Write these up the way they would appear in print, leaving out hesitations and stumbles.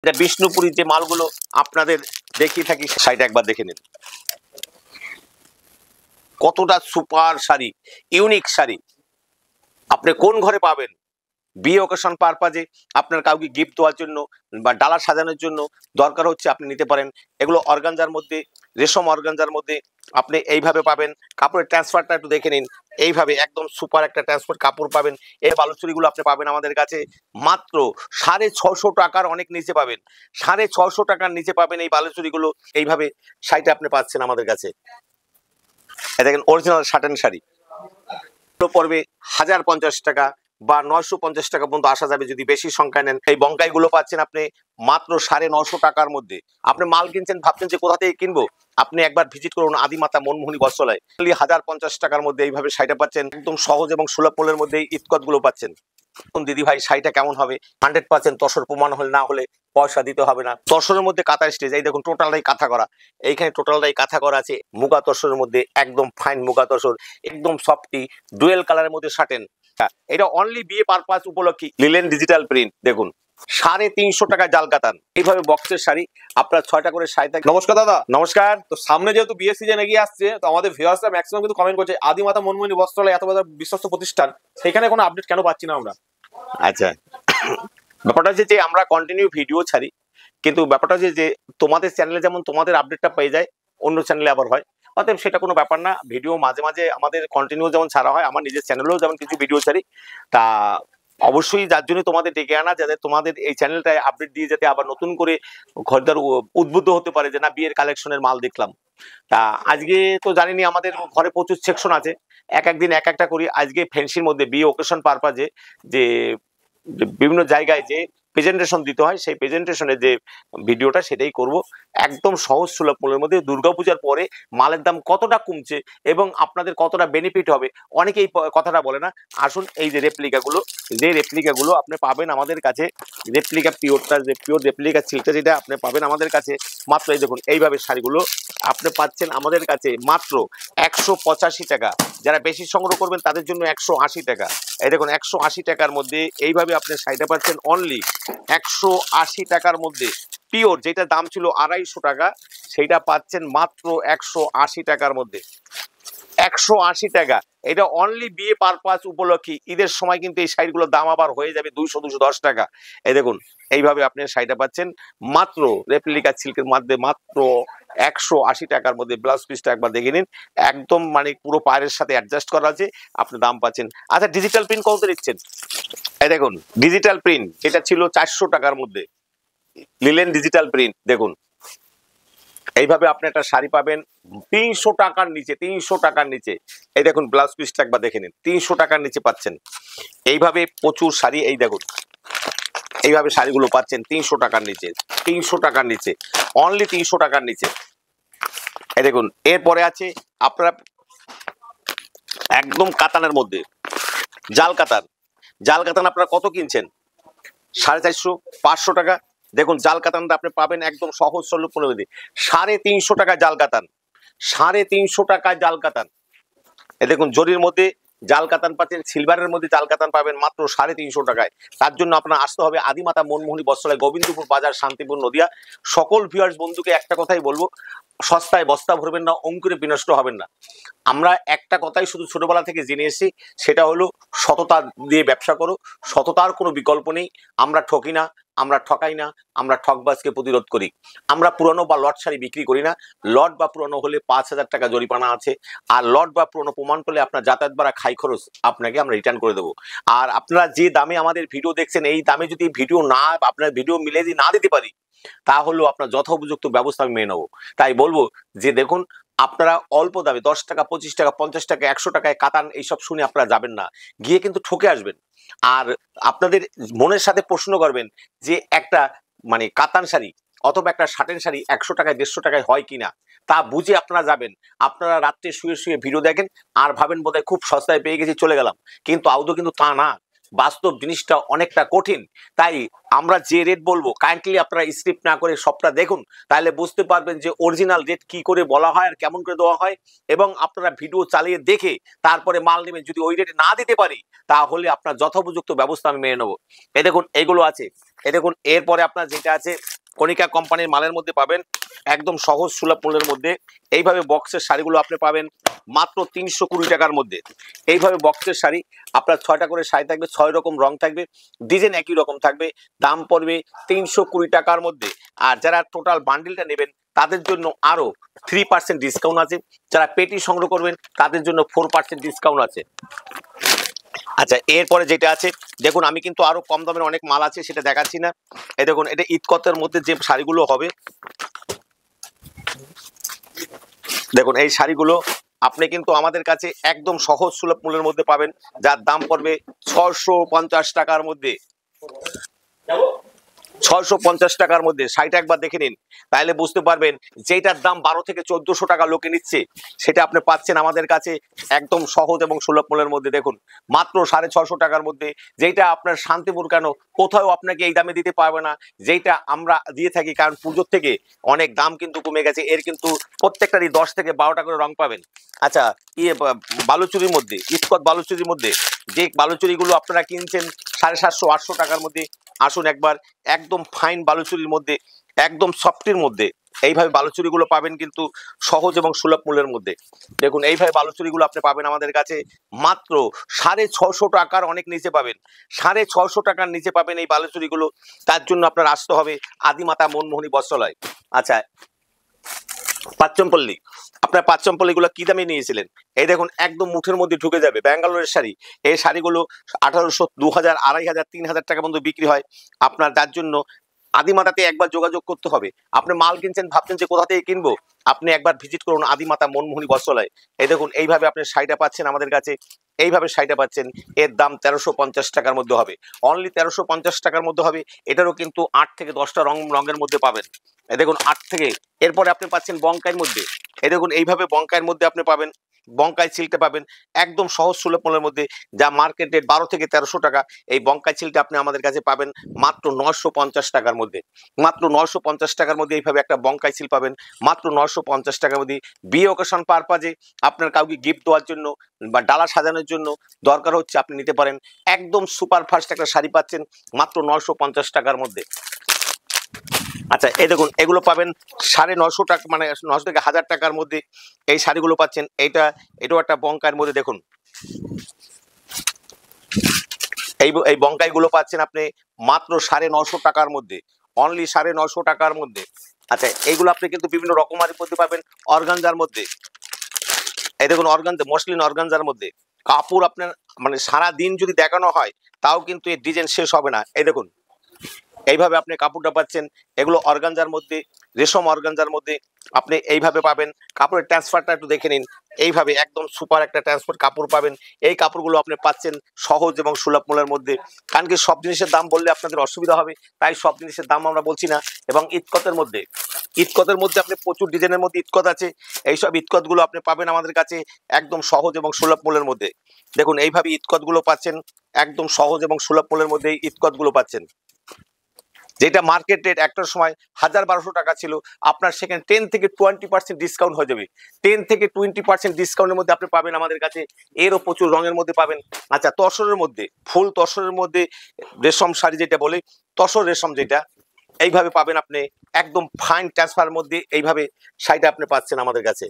এটা বিষ্ণুপুরীর যে মালগুলো আপনাদের দেখিয়ে থাকি, শাড়িটা একবার দেখে নিন। কতটা সুপার শাড়ি, ইউনিক শাড়ি। আপনি কোন ঘরে পাবেন? বিয়ে অকেশন পারপাজে, আপনার কাউকে গিফট দেওয়ার জন্য বা ডালা সাজানোর জন্য দরকার হচ্ছে, আপনি নিতে পারেন। এগুলো অর্গানজার মধ্যে, রেশম অর্গানজার মধ্যে আপনি এইভাবে পাবেন। কাপড়ের ট্রান্সফারটা একটু দেখে নিন। এইভাবে একদম সুপার একটা ট্রান্সফার কাপড় পাবেন। এই বালুচুরিগুলো আপনি পাবেন আমাদের কাছে মাত্র 650 টাকার অনেক নিচে পাবেন। 650 টাকার নিচে পাবেন এই বালুচুরিগুলো। এইভাবে শাড়িটা আপনি পাচ্ছেন আমাদের কাছে। দেখেন অরিজিনাল সাটেন শাড়ি পড়বে 1050 টাকা বা 950 টাকা পর্যন্ত আসা যাবে যদি বেশি সংখ্যায় নেন। এই বঙ্কাই গুলো পাচ্ছেন আপনি মাত্র 950 টাকার মধ্যে। আপনি মাল কিনছেন, ভাবছেন যে কোথা থেকে কিনবো, আপনি একবার ভিজিট করুন আদিমাতা মনমোহনী বস্ত্রালয়। 1050 টাকার মধ্যে এইভাবে শাড়িটা পাচ্ছেন, একদম সহজ এবং সুলভ মূল্যের মধ্যে ইতকত গুলো পাচ্ছেন। দিদি ভাই শাড়িটা কেমন হবে? 100% তসর প্রমাণ হলে, না হলে পয়সা দিতে হবে না। তসরের মধ্যে কাঁথা স্টেজ, এই দেখুন টোটালটাই কাঁথা করা। এইখানে টোটালটাই কাঁথা করা আছে মুগা তসরের মধ্যে, একদম ফাইন মুগা তসর, একদম সফটি ডুয়েল কালারের মধ্যে শার্টেন। এটা অনলি বিয়ে পারপাস উপলক্ষে লিলেন ডিজিটাল প্রিন্ট। দেখুন 350 টাকা জাল কাতান। এইভাবে বক্সের শাড়ি আপনার 6টা করে শাড়ি থাকে। নমস্কার দাদা। নমস্কার। তো সামনে যেহেতু বিয়ে সিজন এগিয়ে আসছে, তো আমাদের ভিউয়ার্সরা ম্যাক্সিমাম কিন্তু কমেন্ট করছে আদিমাতা মনমোহনী বস্ত্রালয় এত বড় বিশ্বস্ত প্রতিষ্ঠান, সেখানে কোনো আপডেট কেন পাচ্ছি না আমরা? আচ্ছা, ব্যাপারটা হচ্ছে যে আমরা কন্টিনিউ ভিডিও ছাড়ি, কিন্তু ব্যাপারটা হচ্ছে যে তোমাদের চ্যানেলে যেমন তোমাদের আপডেটটা পেয়ে যায়, অন্য চ্যানেলে আবার হয়। অতএব সেটা কোনো ব্যাপার না। ভিডিও মাঝে মাঝে আমাদের কন্টিনিউ যেমন ছাড়া হয়, আমার নিজের চ্যানেলেও যেমন কিছু ভিডিও ছাড়ি, তা অবশ্যই যার জন্য তোমাদের ডেকে আনা, যাতে তোমাদের এই চ্যানেলটায় আপডেট দিয়ে যাতে আবার নতুন করে খরিদ্দার উদ্বুদ্ধ হতে পারে যে না, বিয়ের কালেকশনের মাল দেখলাম। তা আজকে তো জানিনি আমাদের ঘরে প্রচুর সেকশন আছে, এক একদিন এক একটা করি। আজকে ফ্যান্সির মধ্যে বিয়ে ওকেশন পারপাজে যে বিভিন্ন জায়গায় যে প্রেজেন্টেশন দিতে হয়, সেই প্রেজেন্টেশনের যে ভিডিওটা সেটাই করব। একদম সহজ সুলভ মূল্যের মধ্যে। দুর্গাপূজার পরে মালের দাম কতটা কমছে এবং আপনাদের কতটা বেনিফিট হবে, অনেকেই কথাটা বলে না। আসুন, এই যে রেপ্লিকাগুলো আপনি পাবেন আমাদের কাছে, রেপ্লিকা পিওরটা, যে পিওর রেপ্লিকা সিল্কটা যেটা আপনি পাবেন আমাদের কাছে মাত্র, এই দেখুন এইভাবে শাড়িগুলো আপনি পাচ্ছেন আমাদের কাছে মাত্র 185 টাকা। যারা বেশি সংগ্রহ করবেন তাদের জন্য 180 টাকা। এই দেখুন 180 টাকার মধ্যে এইভাবে আপনি শাড়িটা পাচ্ছেন অনলি 180 টাকার মধ্যে। পিওর যেটা দাম ছিল 250 টাকা, সেইটা পাচ্ছেন মাত্র 180 টাকার মধ্যে। 180 টাকা। এটা অনলি বিয়ে পারপাস উপলক্ষে। ঈদের সময় কিন্তু এই শাড়িগুলোর দাম আবার হয়ে যাবে 200-210 টাকা। এই দেখুন এইভাবে আপনি শাড়িটা পাচ্ছেন মাত্র রেপ্লিকা সিল্কের মধ্যে মাত্র 180 টাকার মধ্যে। ব্লাউজ পিসটা একবার দেখে নিন, একদম মানে পুরো পায়ের সাথে অ্যাডজাস্ট করা আছে, আপনি দাম পাচ্ছেন। আচ্ছা, ডিজিটাল প্রিন্ট কত দিচ্ছেন? এই দেখুন ডিজিটাল প্রিন্ট যেটা ছিল 400 টাকার মধ্যে, লিলেন ডিজিটাল প্রিন্ট। দেখুন এইভাবে আপনি একটা শাড়ি পাবেন 300 টাকার নিচে, 300 টাকার নিচে। এই দেখুন ব্লাউজ পিসটা একবার দেখে নিন, 300 টাকার নিচে পাচ্ছেন। এইভাবে প্রচুর শাড়ি, এই দেখুন এইভাবে শাড়িগুলো পাচ্ছেন 300 টাকার নিচে, 300 টাকার নিচে, অনলি 300 টাকার নিচে। এই দেখুন এরপরে আছে আপনারা একদম কাতানের মধ্যে জাল কাতান। জাল কাতান আপনারা কত কিনছেন? 450, 500 টাকা। দেখুন জাল কাতানটা আপনি পাবেন একদম সহজ সরল মূল্যে 350 টাকা জাল কাতান, 350 টাকা জাল কাতান। এ দেখুন জরির মধ্যে জাল কাতান পাচ্ছেন, সিলভারের মধ্যে জাল কাতান পাবেন মাত্র 350 টাকায়। তার জন্য আপনার আসতে হবে আদিমাতা মনমোহনী বস্ত্রালয়, গোবিন্দপুর বাজার, শান্তিপুর, নদিয়া। সকল ভিউয়ার্স বন্ধুকে একটা কথাই বলবো, সস্তায় বস্তা ভরবেন না, অঙ্কুরে বিনষ্ট হবেন না। আমরা একটা কথাই শুধু ছোটবেলা থেকে জেনে এসেছি, সেটা হলো সততা দিয়ে ব্যবসা করো। সততার কোনো বিকল্প নেই। আমরা ঠকি না, আমরা ঠকাই না, আমরা ঠকবাজকে প্রতিরোধ করি। আমরা পুরনো বা লট শাড়ি বিক্রি করি না। লট বা পুরনো হলে 5000 টাকা জরিমানা আছে। আর লট বা পুরনো প্রমাণ করলে আপনার যাতায়াত ভাড়া, খাই খরচ আপনাকে আমরা রিটার্ন করে দেবো। আর আপনারা যে দামে আমাদের ভিডিও দেখছেন, এই দামে যদি ভিডিও না, আপনার ভিডিও মিলে যদি না দিতে পারি, তাহলেও আপনার যথোপযুক্ত ব্যবস্থা আমি মেনে নেবো। তাই বলবো যে দেখুন, আপনারা অল্প দামে 10 টাকা, 25 টাকা, 50 টাকা, 100 টাকায় কাতান এইসব শুনে আপনারা যাবেন না, গিয়ে কিন্তু ঠকে আসবেন। আর আপনাদের মনের সাথে প্রশ্ন করবেন যে একটা মানে কাতান শাড়ি অথবা একটা সাটেন শাড়ি 100 টাকায়, 150 টাকায় হয় কিনা, তা বুঝে আপনারা যাবেন। আপনারা রাত্রে শুয়ে শুয়ে ভিডিও দেখেন আর ভাবেন বোধহয় খুব সস্তায় পেয়ে গেছি, চলে গেলাম, কিন্তু আদৌ কিন্তু তা না। বাস্তব জিনিসটা অনেকটা কঠিন। তাই আমরা যে রেট বলবো কাইন্ডলি আপনারা স্কিপ না করে সবটা দেখুন, তাহলে বুঝতে পারবেন যে অরিজিনাল রেট কি করে বলা হয় আর কেমন করে দেওয়া হয়। এবং আপনারা ভিডিও চালিয়ে দেখে তারপরে মাল নেবেন। যদি ওই রেটে না দিতে পারি তাহলে আপনার যথোপযুক্ত ব্যবস্থা আমি মেনে নেবো। এই দেখুন এইগুলো আছে। এই দেখুন এরপরে আপনার যেটা আছে কণিকা কোম্পানির মালের মধ্যে পাবেন একদম সহজ সুলভ মূল্যের মধ্যে। এইভাবে বক্সের শাড়িগুলো আপনি পাবেন মাত্র 320 টাকার মধ্যে। এইভাবে বক্সের শাড়ি আপনার 6টা করে শাড়ি থাকবে, 6 রকম রং থাকবে, ডিজাইন একই রকম থাকবে, দাম পড়বে 320 টাকার মধ্যে। আর যারা টোটাল বান্ডিলটা নেবেন তাদের জন্য আরো 3% ডিসকাউন্ট আছে। যারা পেটি সংগ্রহ করবেন তাদের জন্য 4% ডিসকাউন্ট আছে। আচ্ছা এরপরে যেটা আছে দেখুন, আমি কিন্তু আরো কম দামের অনেক মাল আছে সেটা দেখাচ্ছি না। এই দেখুন এটা ইতকতের মধ্যে যে শাড়িগুলো হবে, দেখুন এই শাড়িগুলো আপনি কিন্তু আমাদের কাছে একদম সহজ সুলভ মূল্যের মধ্যে পাবেন, যার দাম পড়বে 650 টাকার মধ্যে। 650 টাকার মধ্যে শাড়িটা একবার দেখে নিন, তাহলে বুঝতে পারবেন যেটার দাম 12 থেকে 1400 টাকা লোকে নিচ্ছে সেটা আপনি পাচ্ছেন আমাদের কাছে একদম সহজ এবং সুলভ মূল্যের মধ্যে। দেখুন মাত্র 650 টাকার মধ্যে, যেটা আপনার শান্তিপুর কেন কোথাও আপনাকে এই দামে দিতে পারবে না, যেটা আমরা দিয়ে থাকি। কারণ পুজোর থেকে অনেক দাম কিন্তু কমে গেছে, এর কিন্তু প্রত্যেকটারই 10 থেকে 12টা করে রং পাবেন। আচ্ছা বালুচুরির মধ্যে, ইস্কত বালুচুরির মধ্যে যে বালুচুরিগুলো আপনারা কিনছেন 750-800 টাকার মধ্যে, আসুন একবার একদম ফাইন বালুচুরির মধ্যে, একদম সফটির মধ্যে এইভাবে বালুচুরিগুলো পাবেন কিন্তু সহজ এবং সুলভ মূল্যের মধ্যে। দেখুন এইভাবে বালুচুরিগুলো আপনি পাবেন আমাদের কাছে মাত্র 650 টাকার অনেক নিচে পাবেন। 650 টাকার নিচে পাবেন এই বালুচুরিগুলো। তার জন্য আপনার আসতে হবে আদিমাতা মনমোহনী বস্ত্রালয়। আচ্ছা পাঁচচমপল্লী, আপনার পাঁচচমপল্লীগুলো কি দামে নিয়েছিলেন? এই দেখুন একদম মুঠের মধ্যে ঢুকে যাবে ব্যাঙ্গালোরের শাড়ি। এই শাড়িগুলো 1800, 2000, 2500, 3000 টাকা পর্যন্ত বিক্রি হয়। আপনার তার জন্য আদিমাতাতে একবার যোগাযোগ করতে হবে। আপনি মাল কিনছেন ভাবছেন যে কোথা থেকে কিনবো, আপনি একবার ভিজিট করুন আদিমাতা মনমোহনী বস্ত্রালয়। এই দেখুন এইভাবে আপনি শাড়িটা পাচ্ছেন আমাদের কাছে, এইভাবে শাড়িটা পাচ্ছেন। এর দাম 1350 টাকার মধ্যে হবে, অনলি 1350 টাকার মধ্যে হবে। এটারও কিন্তু 8 থেকে 10টা রঙের মধ্যে পাবেন। এই দেখুন 8 থেকে, এরপরে আপনি পাচ্ছেন বঙ্কাইয়ের মধ্যে। এই দেখুন এইভাবে বঙ্কাইয়ের মধ্যে আপনি পাবেন, বঙ্কাই সিল্কটা পাবেন একদম সহজ সুলভ মূল্যের মধ্যে, যা মার্কেট রেট 12 থেকে 1300 টাকা। এই বঙ্কাই সিল্কটা আপনি আমাদের কাছে পাবেন মাত্র 950 টাকার মধ্যে। মাত্র 950 টাকার মধ্যে এইভাবে একটা বঙ্কাই সিল্ক পাবেন মাত্র 950 টাকার মধ্যে। বিয়ে অকেশন পারপাজে আপনার কাউকে গিফট দেওয়ার জন্য বা ডালা সাজানোর জন্য দরকার হচ্ছে, আপনি নিতে পারেন। একদম সুপার ফাস্ট একটা শাড়ি পাচ্ছেন মাত্র 950 টাকার মধ্যে। আচ্ছা এই দেখুন এগুলো পাবেন 950 টাকা, মানে 900 থেকে 1000 টাকার মধ্যে এই শাড়িগুলো পাচ্ছেন। এটাও একটা বঙ্কাইয়ের মধ্যে। দেখুন এই বঙ্কাইগুলো পাচ্ছেন আপনি মাত্র 950 টাকার মধ্যে, অনলি 950 টাকার মধ্যে। আচ্ছা এইগুলো আপনি কিন্তু বিভিন্ন রকমারি মধ্যে পাবেন, অর্গানজার মধ্যে। এই দেখুন অর্গানজা, মসলিন অর্গানজার মধ্যে কাপড় আপনার মানে সারা দিন যদি দেখানো হয় তাও কিন্তু এর ডিজাইন শেষ হবে না। এই দেখুন এইভাবে আপনি কাপড়টা পাচ্ছেন, এগুলো অর্গানজার মধ্যে, রেশম অর্গানজার মধ্যে আপনি এইভাবে পাবেন। কাপড়ের ট্রান্সফারটা একটু দেখে নিন, এইভাবে একদম সুপার একটা ট্রান্সফার কাপড় পাবেন। এই কাপড়গুলো আপনি পাচ্ছেন সহজ এবং সুলভ মূল্যের মধ্যে। কারণ কি সব জিনিসের দাম বললে আপনাদের অসুবিধা হবে, তাই সব জিনিসের দাম আমরা বলছি না। এবং ইতকতের মধ্যে, ইতকতের মধ্যে আপনি প্রচুর ডিজাইনের মধ্যে ইতকত আছে। এইসব ইতকতগুলো আপনি পাবেন আমাদের কাছে একদম সহজ এবং সুলভ মূল্যের মধ্যে। দেখুন এইভাবে ইতকতগুলো পাচ্ছেন একদম সহজ এবং সুলভ মূল্যের মধ্যে। ইতকতগুলো পাচ্ছেন যেটা মার্কেট রেট একটার সময় 1000-1200 টাকা ছিল, আপনার সেখানে 10 থেকে 20% ডিসকাউন্ট হয়ে যাবে। 10 থেকে 20% ডিসকাউন্টের মধ্যে আপনি পাবেন আমাদের কাছে। এরও প্রচুর রঙের মধ্যে পাবেন। আচ্ছা তসরের মধ্যে, ফুল তসরের মধ্যে রেশম শাড়ি যেটা বলে, তসর রেশম যেটা, এইভাবে পাবেন আপনি একদম ফাইন ট্রান্সফারের মধ্যে। এইভাবে শাড়িটা আপনি পাচ্ছেন আমাদের কাছে,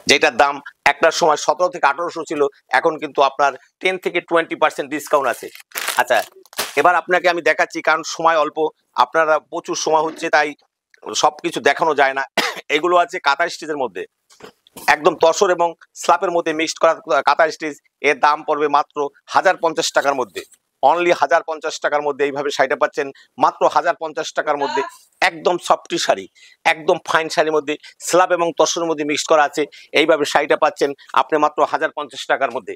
যেটার দাম একটার সময় 17 থেকে 1800 ছিল, এখন কিন্তু আপনার 10 থেকে 20% ডিসকাউন্ট আছে। আচ্ছা এবার আপনাকে আমি দেখাচ্ছি, কারণ সময় অল্প, আপনারা প্রচুর সময় হচ্ছে তাই সবকিছু দেখানো যায় না। এগুলো আছে কাঁথা স্টিচের মধ্যে, একদম তসর এবং স্লাপের মধ্যে মিক্সড করা কাঁথা স্টিচ। এর দাম পড়বে মাত্র 1050 টাকার মধ্যে, অনলি 1050 টাকার মধ্যে। এইভাবে শাড়িটা পাচ্ছেন মাত্র 1050 টাকার মধ্যে। একদম সফটি শাড়ি, একদম ফাইন শাড়ির মধ্যে স্লাব এবং তসরের মধ্যে মিক্স করা আছে। এইভাবে শাড়িটা পাচ্ছেন আপনি মাত্র 1050 টাকার মধ্যে।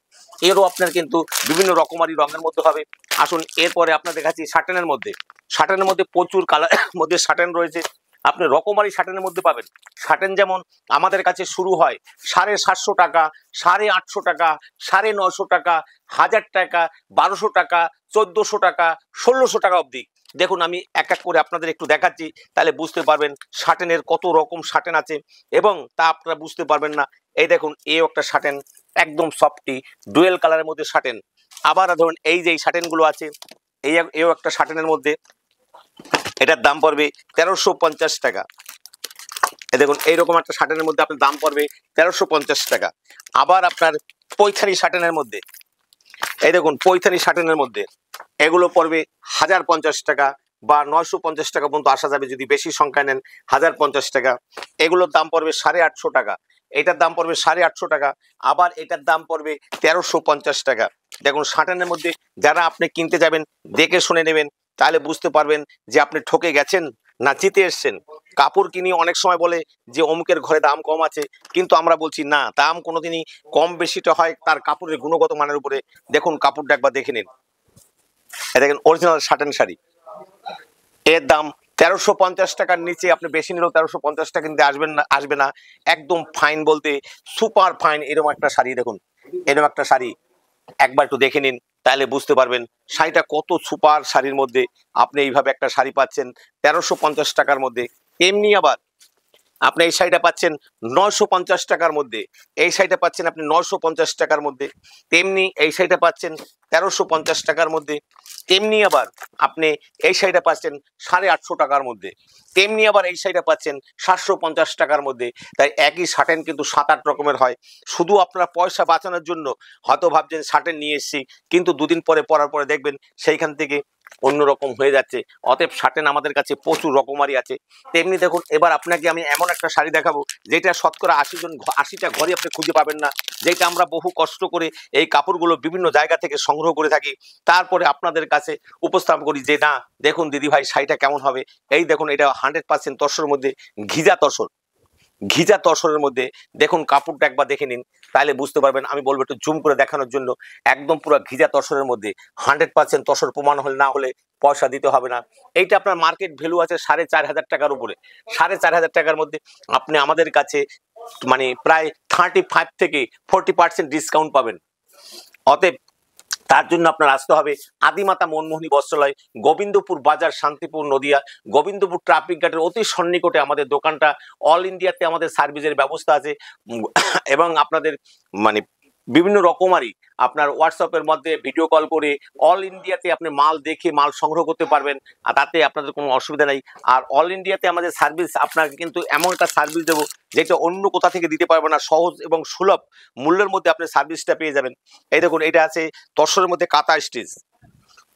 এরও আপনার কিন্তু বিভিন্ন রকমারি রঙের মধ্যে হবে। আসুন এরপরে আপনার দেখাচ্ছি শার্টেনের মধ্যে। শার্টেনের মধ্যে প্রচুর কালার মধ্যে শার্টেন রয়েছে। আপনি রকমারি শার্টেনের মধ্যে পাবেন। শার্টেন যেমন আমাদের কাছে শুরু হয় 750 টাকা, 850 টাকা, 950 টাকা, 1000 টাকা, 1200 টাকা, 1400 টাকা, 1600 টাকা অবধি। দেখুন আমি এক এক করে আপনাদের একটু দেখাচ্ছি, তাহলে বুঝতে পারবেন শার্টেনের কত রকম শার্টেন আছে এবং তা আপনারা বুঝতে পারবেন না। এই দেখুন এই একটা শার্টেন, একদম সফটি ডুয়েল কালারের মধ্যে শার্টেন। আবার ধরুন এই যে শার্টেনগুলো আছে, এও একটা শার্টেনের মধ্যে, এটার দাম পড়বে 1350 টাকা। এই দেখুন এইরকম একটা শার্টেনের মধ্যে আপনার দাম পড়বে 1350 টাকা। আবার আপনার পৈথানি শার্টেনের মধ্যে, এই দেখুন পৈথানি শার্টেনের মধ্যে এগুলো পড়বে 1050 টাকা বা 950 টাকা পর্যন্ত আসা যাবে যদি বেশি সংখ্যা নেন। 1050 টাকা। এগুলোর দাম পড়বে 850 টাকা। এটার দাম পড়বে 850 টাকা। আবার এটার দাম পড়বে 1350 টাকা। দেখুন শার্টেনের মধ্যে যারা আপনি কিনতে যাবেন দেখে শুনে নেবেন, তাহলে বুঝতে পারবেন যে আপনি ঠকে গেছেন না জিতে এসছেন। কাপড় কিনে অনেক সময় বলে যে অমুকের ঘরে দাম কম আছে, কিন্তু আমরা বলছি না, দাম কোনোদিনই কম বেশিটা হয় তার কাপড়ের গুণগত মানের উপরে। দেখুন কাপড়টা একবার দেখে নিন, দেখেন অরিজিনাল শার্টেন শাড়ি, এর দাম 1350 টাকার নিচে আপনি বেশি নিলেও 1350 টাকা কিনতে আসবে না। একদম ফাইন বলতে সুপার ফাইন এরকম একটা শাড়ি। দেখুন এরকম একটা শাড়ি একবার একটু দেখে নিন, তাহলে বুঝতে পারবেন শাড়িটা কত সুপার। শাড়ির মধ্যে আপনি এইভাবে একটা শাড়ি পাচ্ছেন 1350 টাকার মধ্যে। এমনি আবার আপনি এই শাড়িটা পাচ্ছেন 950 টাকার মধ্যে। এই শাড়িটা পাচ্ছেন আপনি 950 টাকার মধ্যে। তেমনি এই শাড়িটা পাচ্ছেন 1350 টাকার মধ্যে। তেমনি আবার আপনি এই শাড়িটা পাচ্ছেন 850 টাকার মধ্যে। তেমনি আবার এই শাড়িটা পাচ্ছেন 750 টাকার মধ্যে। তাই একই শার্টেন কিন্তু 7-8 রকমের হয়। শুধু আপনারা পয়সা বাঁচানোর জন্য হয়তো ভাবছেন শার্টেন নিয়ে এসেছি, কিন্তু দুদিন পরে পরার পরে দেখবেন সেইখান থেকে অন্যরকম হয়ে যাচ্ছে। অতএব শার্টেন আমাদের কাছে প্রচুর রকমারি আছে। তেমনি দেখুন এবার আপনাকে আমি এমন একটা শাড়ি দেখাবো যেটা শতকরা 80টা ঘরে আপনি খুঁজে পাবেন না, যেটা আমরা বহু কষ্ট করে এই কাপড়গুলো বিভিন্ন জায়গা থেকে সংগ্রহ করে থাকি, তারপরে আপনাদের কাছে উপস্থাপন করি যে না দেখুন দিদি ভাই শাড়িটা কেমন হবে। এই দেখুন এটা 100% তসরের মধ্যে ঘিজা তসর, ঘিজা তসরের মধ্যে। দেখুন কাপড়টা একবার দেখে নিন, তাহলে বুঝতে পারবেন। আমি বলবো একটু জুম করে দেখানোর জন্য, একদম পুরো ঘিজা তসরের মধ্যে 100% তসর প্রমাণ হলে না হলে পয়সা দিতে হবে না। এইটা আপনার মার্কেট ভ্যালু আছে 4500 টাকার উপরে। 4500 টাকার মধ্যে আপনি আমাদের কাছে মানে প্রায় 35 থেকে 40% ডিসকাউন্ট পাবেন। অতএব তার জন্য আপনার আসতে হবে আদিমাতা মনমোহিনী বস্ত্রালয়, গোবিন্দপুর বাজার, শান্তিপুর, নদিয়া। গোবিন্দপুর ট্রাফিক গার্ডের অতি সন্নিকটে আমাদের দোকানটা। অল ইন্ডিয়াতে আমাদের সার্ভিসের ব্যবস্থা আছে এবং আপনাদের মানে বিভিন্ন রকমারি আপনার হোয়াটসঅ্যাপের মধ্যে ভিডিও কল করে অল ইন্ডিয়াতে আপনি মাল দেখে মাল সংগ্রহ করতে পারবেন, আর তাতে আপনাদের কোনো অসুবিধা নেই। আর অল ইন্ডিয়াতে আমাদের সার্ভিস আপনাকে কিন্তু এমন একটা সার্ভিস দেবো যেটা অন্য কোথা থেকে দিতে পারবে না। সহজ এবং সুলভ মূল্যের মধ্যে আপনি সার্ভিসটা পেয়ে যাবেন। এই দেখুন এটা আছে তসরের মধ্যে কাঁথা স্টিচ,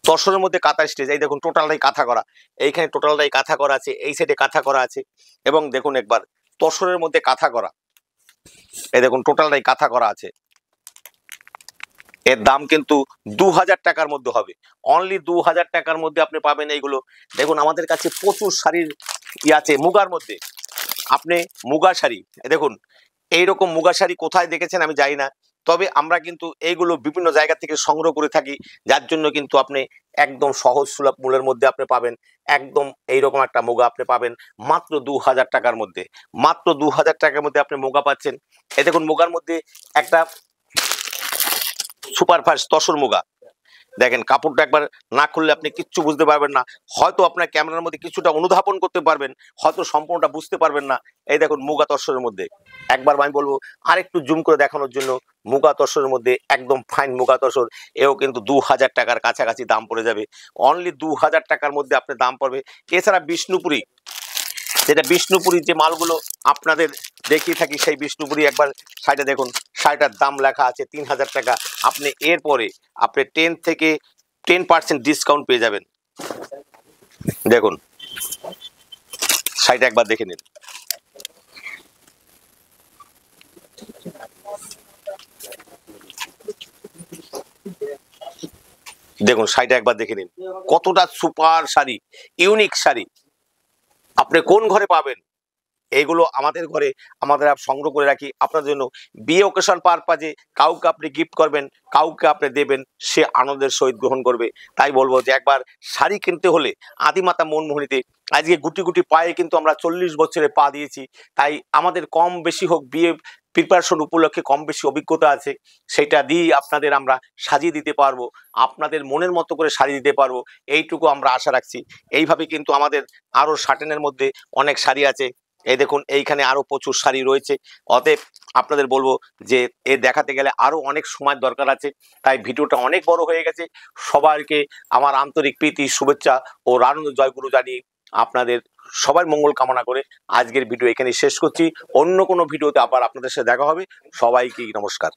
তসরের মধ্যে কাঁথা স্টিচ। এই দেখুন টোটালটাই কাঁথা করা, এইখানে টোটালটাই কাঁথা করা আছে, এই সাইডে কাঁথা করা আছে এবং দেখুন একবার তসরের মধ্যে কাঁথা করা। এই দেখুন টোটালটাই কাঁথা করা আছে। এর দাম কিন্তু 2000 টাকার মধ্যে হবে। অনলি 2000 টাকার মধ্যে আপনি পাবেন এইগুলো। দেখুন আমাদের কাছে প্রচুর শাড়ির আছে মুগার মধ্যে। আপনি মুগা শাড়ি দেখুন, এইরকম মুগা শাড়ি কোথায় দেখেছেন আমি জানি না, তবে আমরা কিন্তু এইগুলো বিভিন্ন জায়গা থেকে সংগ্রহ করে থাকি, যার জন্য কিন্তু আপনি একদম সহজ সুলভ মূল্যের মধ্যে আপনি পাবেন। একদম এইরকম একটা মুগা আপনি পাবেন মাত্র 2000 টাকার মধ্যে। মাত্র 2000 টাকার মধ্যে আপনি মুগা পাচ্ছেন। এই দেখুন মুগার মধ্যে একটা সুপারফাস্ট তসর মুগা। দেখেন কাপড়টা একবার না খুললে আপনি কিচ্ছু বুঝতে পারবেন না। হয়তো আপনার ক্যামেরার মধ্যে কিছুটা অনুধাবন করতে পারবেন, হয়তো সম্পূর্ণটা বুঝতে পারবেন না। এই দেখুন মুগা তসরের মধ্যে একবার আমি বলবো আরেকটু জুম করে দেখানোর জন্য, মুগা তসরের মধ্যে একদম ফাইন মুগা তসর। এও কিন্তু 2000 টাকার কাছাকাছি দাম পড়ে যাবে। অনলি 2000 টাকার মধ্যে আপনার দাম পড়বে। এছাড়া বিষ্ণুপুরি, যেটা বিষ্ণুপুরীর যে মালগুলো আপনাদের দেখিয়ে থাকি, সেই বিষ্ণুপুরি একবার শাড়িটা দেখুন, শাড়িটার দাম লেখা আছে 3000 টাকা। আপনি এরপরে আপনি 10 থেকে 10% ডিসকাউন্ট পেয়ে যাবেন। দেখুন শাড়িটা একবার দেখে নিন। দেখুন শাড়িটা একবার দেখে নিন, কতটা সুপার শাড়ি, ইউনিক শাড়ি। আপনি কোন ঘরে পাবেন এইগুলো আমাদের ঘরে আমাদের সংগ্রহ করে রাখি আপনার জন্য। বিয়ে ওকেশন পারপাজে কাউকে আপনি গিফট করবেন, কাউকে আপনি দেবেন, সে আনন্দের সহিত গ্রহণ করবে। তাই বলবো যে একবার শাড়ি কিনতে হলে আদিমাতা মনমোহিনীতে আজকে গুটি গুটি পায়ে কিন্তু আমরা 40 বছরে পা দিয়েছি। তাই আমাদের কম বেশি হোক বিয়ে প্রিপারেশন উপলক্ষে কম বেশি অভিজ্ঞতা আছে, সেটা দিয়ে আপনাদের আমরা সাজিয়ে দিতে পারবো, আপনাদের মনের মতো করে সাজিয়ে দিতে পারবো, এইটুকু আমরা আশা রাখছি। এইভাবে কিন্তু আমাদের আরো শার্টেনের মধ্যে অনেক শাড়ি আছে। এই দেখুন এইখানে আরো প্রচুর শাড়ি রয়েছে। অতএব আপনাদের বলবো যে এ দেখাতে গেলে আরো অনেক সময় দরকার আছে, তাই ভিডিওটা অনেক বড় হয়ে গেছে। সবাইকে আমার আন্তরিক প্রীতি শুভেচ্ছা ও আনন্দ জয়গুরু জানিয়ে আপনাদের সবার মঙ্গল কামনা করে আজকের ভিডিও এখানে শেষ করছি। অন্য কোনো ভিডিওতে আবার আপনাদের সাথে দেখা হবে। সবাইকে নমস্কার।